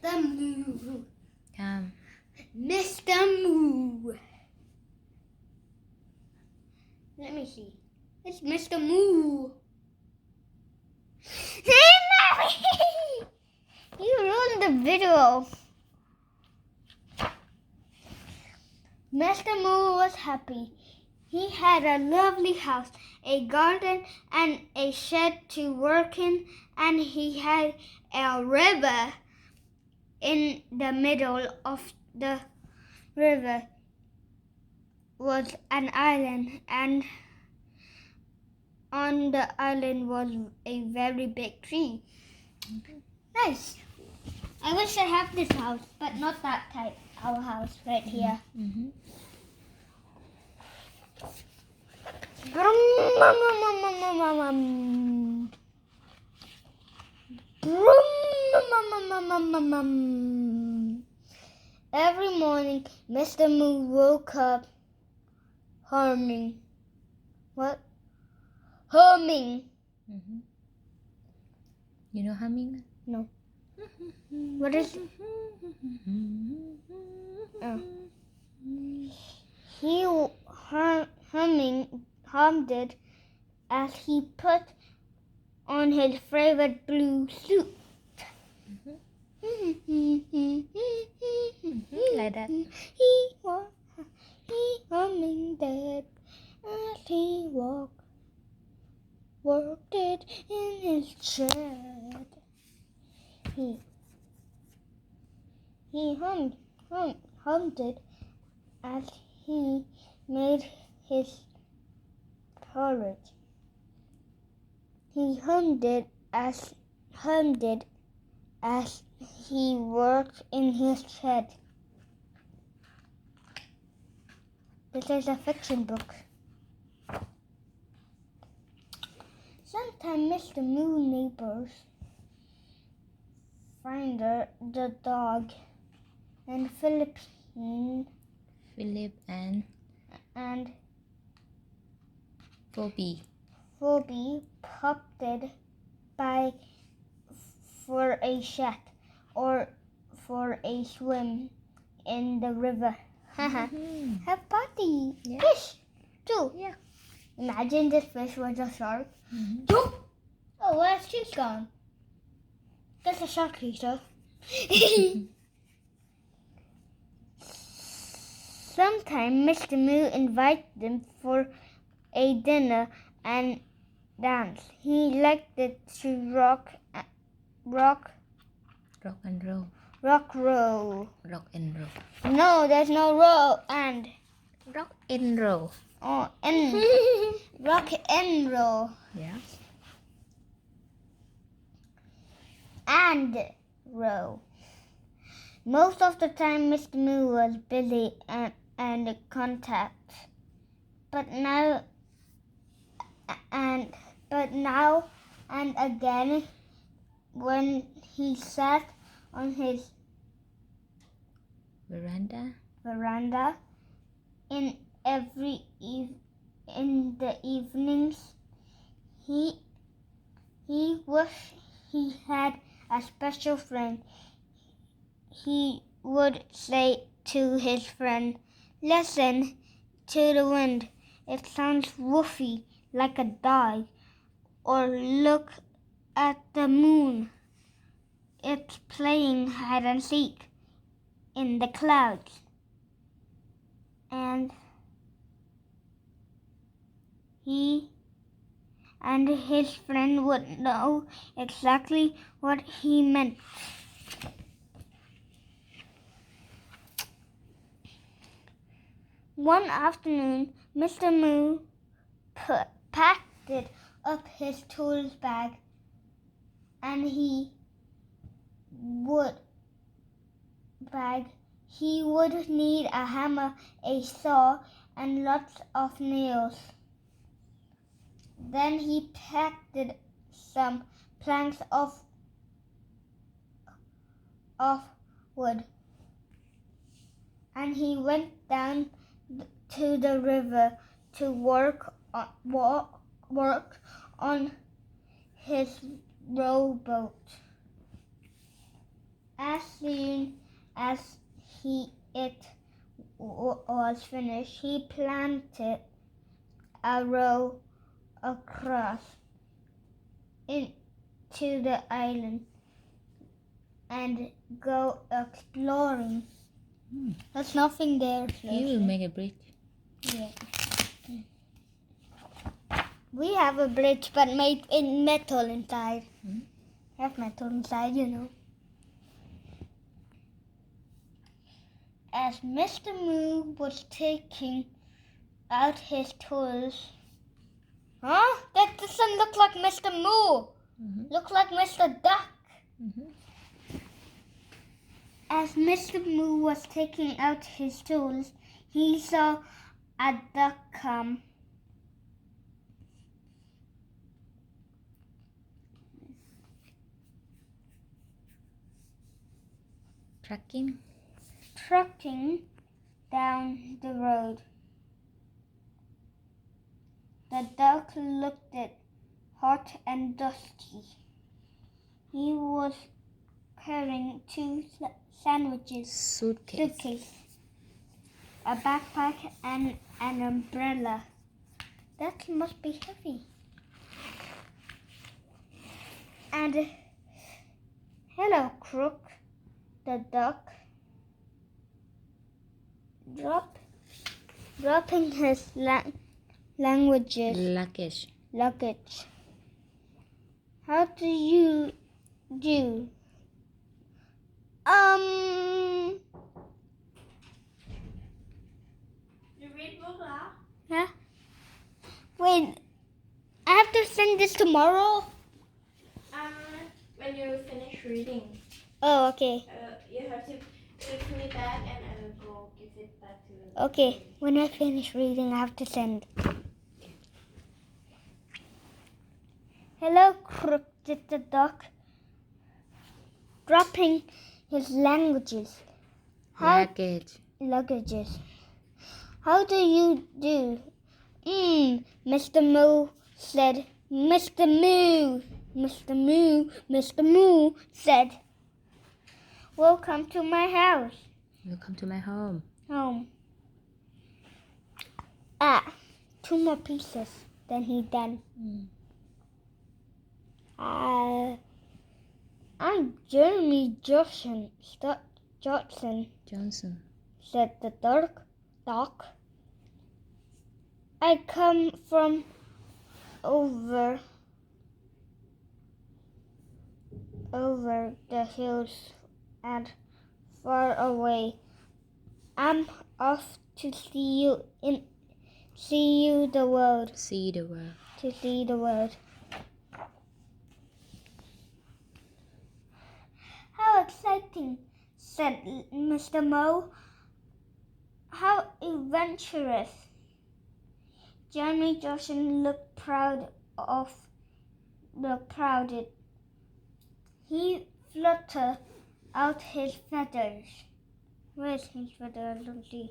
Mr. Moo. Come. Mr. Moo. Let me see. It's Mr. Moo. Hey, Mommy! You ruined the video. Mr. Moo was happy. He had a lovely house, a garden, and a shed to work in, and he had a river. In the middle of the river was an island, and on the island was a very big tree. Nice. I wish I had this house, but not that type. Our house right here. Mm-hmm. Every morning, Mr. Moo woke up humming. What? Humming. Mm-hmm. You know humming? No. What is it? Oh. He hummed it as he put on his favorite blue suit. Like that. He humming that as he worked it in his shed. He hummed it as he made his porridge. He hummed it as he worked in his shed. This is a fiction book. Sometimes Mr. Moo neighbors find the dog and Philip and Phoebe popped it by for a chat or for a swim in the river. Have party. Yeah. Fish too. Yeah. Imagine this fish was a shark. Mm-hmm. Oh, where's she gone? That's a shark eater. Sometime Mr. Moo invited them for a dinner and dance. He liked it to rock and roll. roll. Rock and roll. No, there's no roll and Rock and roll. oh and rock and roll Yeah. and roll. Most of the time, Mr. Moo was busy and contact, but now and again, when he sat on his veranda in the evenings, he wished he had a special friend. He would say to his friend, "Listen to the wind. It sounds woofy like a dog." Or look at the moon. It's playing hide and seek in the clouds. And he and his friend would know exactly what he meant. One afternoon, Mr. Moo packed up his tools bag, and he would need a hammer, a saw, and lots of nails. Then he packed some planks of wood, and he went down to the river to work on his rowboat. As soon as it was finished, he planted a row across into the island and go exploring. There's nothing there. He will make a bridge. Yeah. We have a bridge but made in metal inside. Have metal inside, you know. As Mr. Moo was taking out his tools. Huh? That doesn't look like Mr. Moo. Looks like Mr. Duck. As Mr. Moo was taking out his tools, he saw a duck come. Trucking down the road. The duck looked hot and dusty. He was carrying 2 sandwiches, suitcase, a backpack, and an umbrella. That must be heavy. And hello, Crook, the duck, dropping his luggage. How do you do? You read book now? Yeah. Wait, I have to send this tomorrow? When you finish reading, Oh, okay. you have to give me back and I will go give it back to you. Okay, when I finish reading, I have to send. Hello, Crook, did the duck, dropping his luggages. How do you do? Mr. Moo said. Mr. Moo said, welcome to my house. Welcome to my home. Home. 2 more pieces. Then he done. I'm Jeremy Johnson, said the duck. I come from over the hills and far away. I'm off to see the world. How exciting, said Mr. Moo. How adventurous. Jeremy Johnson looked proud. He fluttered out his feathers. Where's his feathers? Let's see.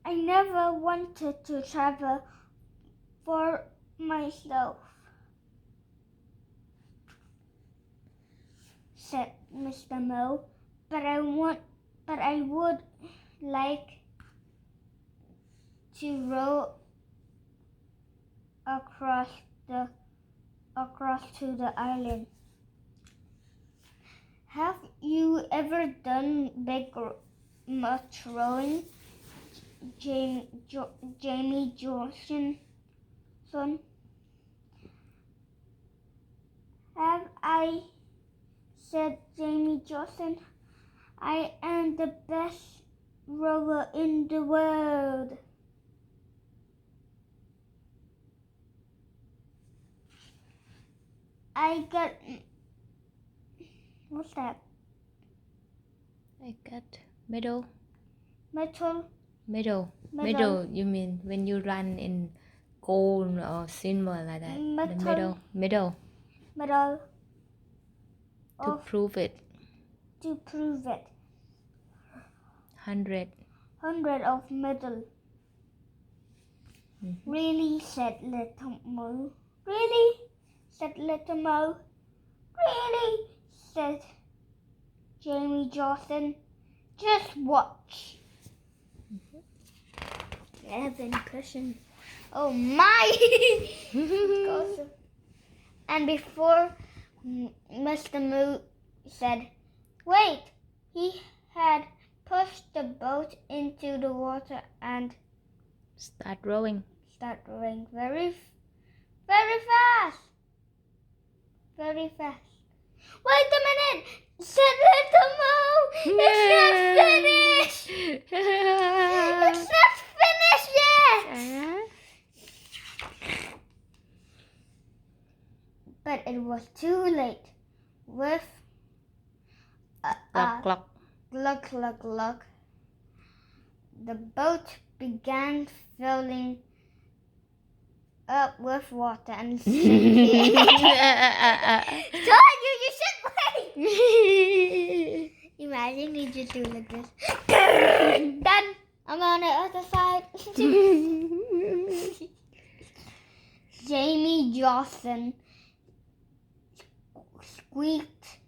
I never wanted to travel for myself, said Mr. Moo, but I would like to row across to the island. Have you ever done much rowing, Jamie Johnson? Have I? Said Jamie Johnson. I am the best rower in the world. What's that? I got medal. Medal. You mean when you run in gold or silver like that? The medal. To prove it. 100 of medal. Really, said Little Moo. Really, said Little Moo. Really, said Jamie Johnson. Just watch. Evan cushion. Oh my! Gossip. And before Mr. Moo said, wait, he had pushed the boat into the water and Start rowing. started rowing very fast. Very fast. Wait a minute! Said Little Moo! It's not finished! It's not finished yet! But it was too late. With Clock. Gluck. The boat began filling up with water and sinking. Told you should wait! Imagine you just do like this. Done! I'm on the other side. Jamie Johnson squeaked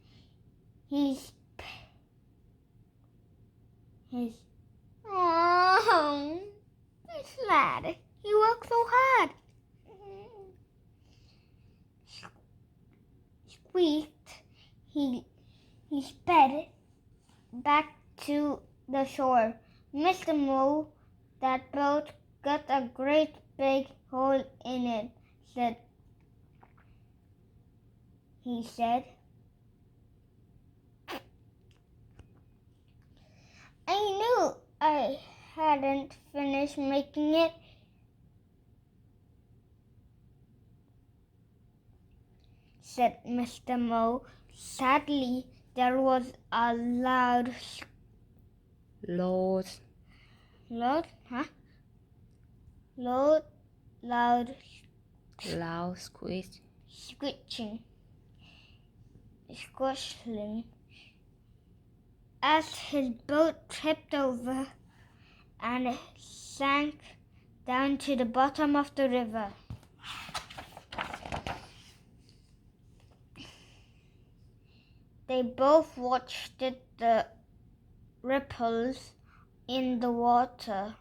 his oh, he's mad. He worked so hard. Squeaked. He sped back to the shore. Mr. Moo, that boat got a great big hole in it, he said. I knew I hadn't finished making it. Said Mr. Moo. Sadly, there was a loud Squeeze. squishing as his boat tipped over and sank down to the bottom of the river. They both watched the ripples in the water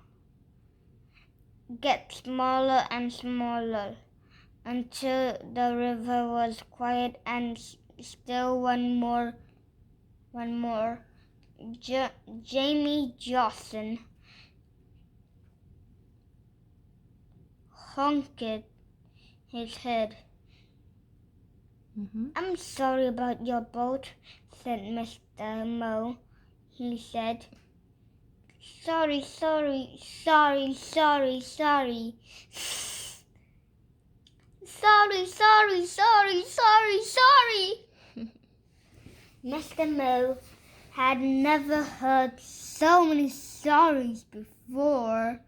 get smaller and smaller until the river was quiet and still one more. Jamie Johnson honked his head. I'm sorry about your boat, said Mr. Moo. He said, Sorry. Mr. Moo had never heard so many sorries before.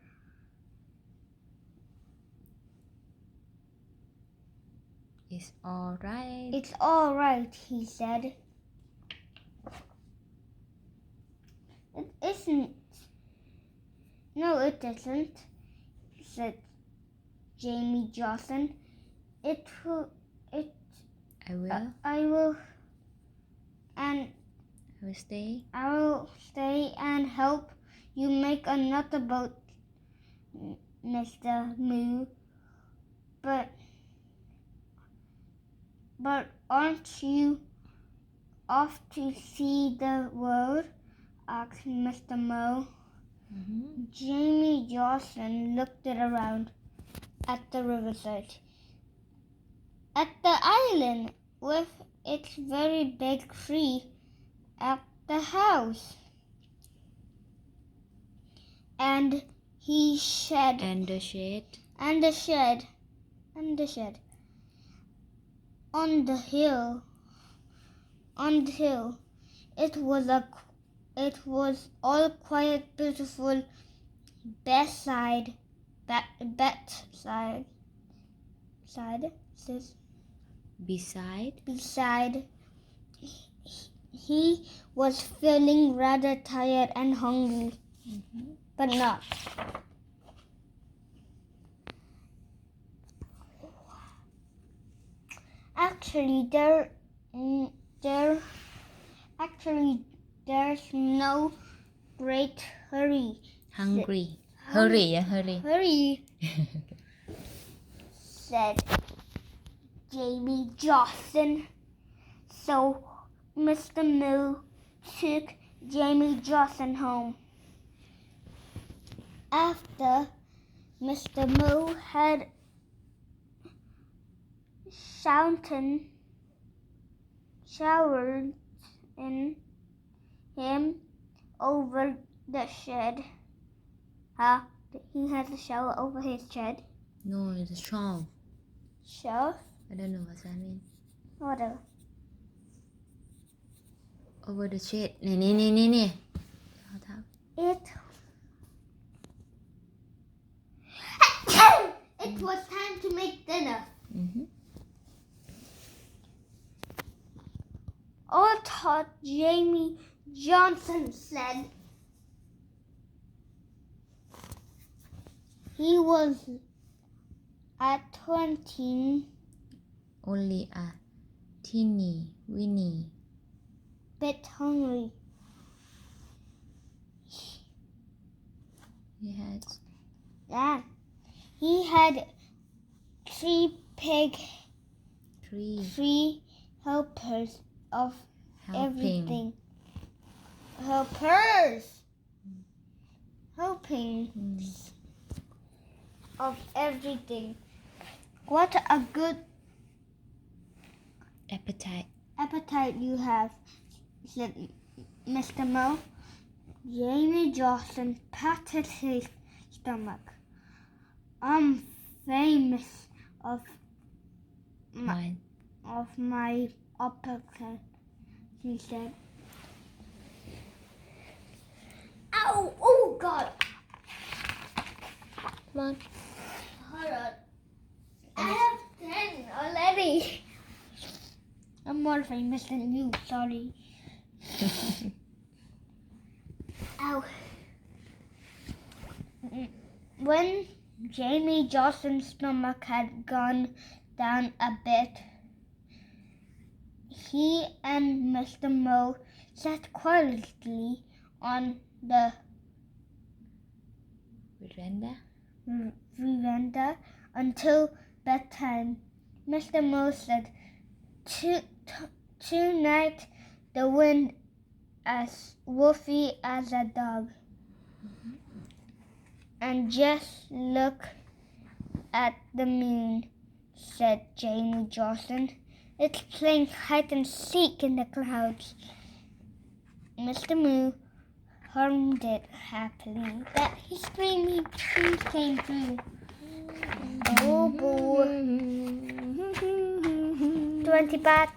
It's all right. It's all right, he said. It isn't. No, it isn't, said Jamie Johnson. I will stay and help you make another boat, Mr. Moo. But aren't you off to see the world? Asked Mr. Moo. Jamie Johnson looked around at the riverside. At the island with its very big tree at the house. And the shed. On the hill. It was all quiet, beautiful beside. He was feeling rather tired and hungry, but not. Actually, there Actually, there's no great hurry. Hungry. Hurry, hurry. Hurry, said Jamie Johnson. So Mr. Moo took Jamie Johnson home. After Mr. Moo had showered in him over the shed. He has a shower over his shed. No, it's a shawl. Shower? I don't know what that means. Whatever. Over the shed. Nè. It It was time to make dinner. All thought Jamie Johnson said. He was at 20, Only a teeny weeny. bit hungry. He had three helpers of everything. Helping of everything. What a good appetite you have, said Mr. Moo. Jamie Johnson patted his stomach. I'm famous of my appetite, he said. Ow! Oh God! Come on. Hold on. I have 10 already. I'm more famous than you, sorry. Ow. When Jamie Johnson's stomach had gone down a bit, he and Mr. Moo sat quietly on the veranda until bedtime. Mr. Moo said, Tonight the wind as woofy as a dog. And just look at the moon, said Jamie Johnson. It's playing hide and seek in the clouds. Mr. Moo hummed it happily. That his screaming dreams came true. Oh boy. 20 baht.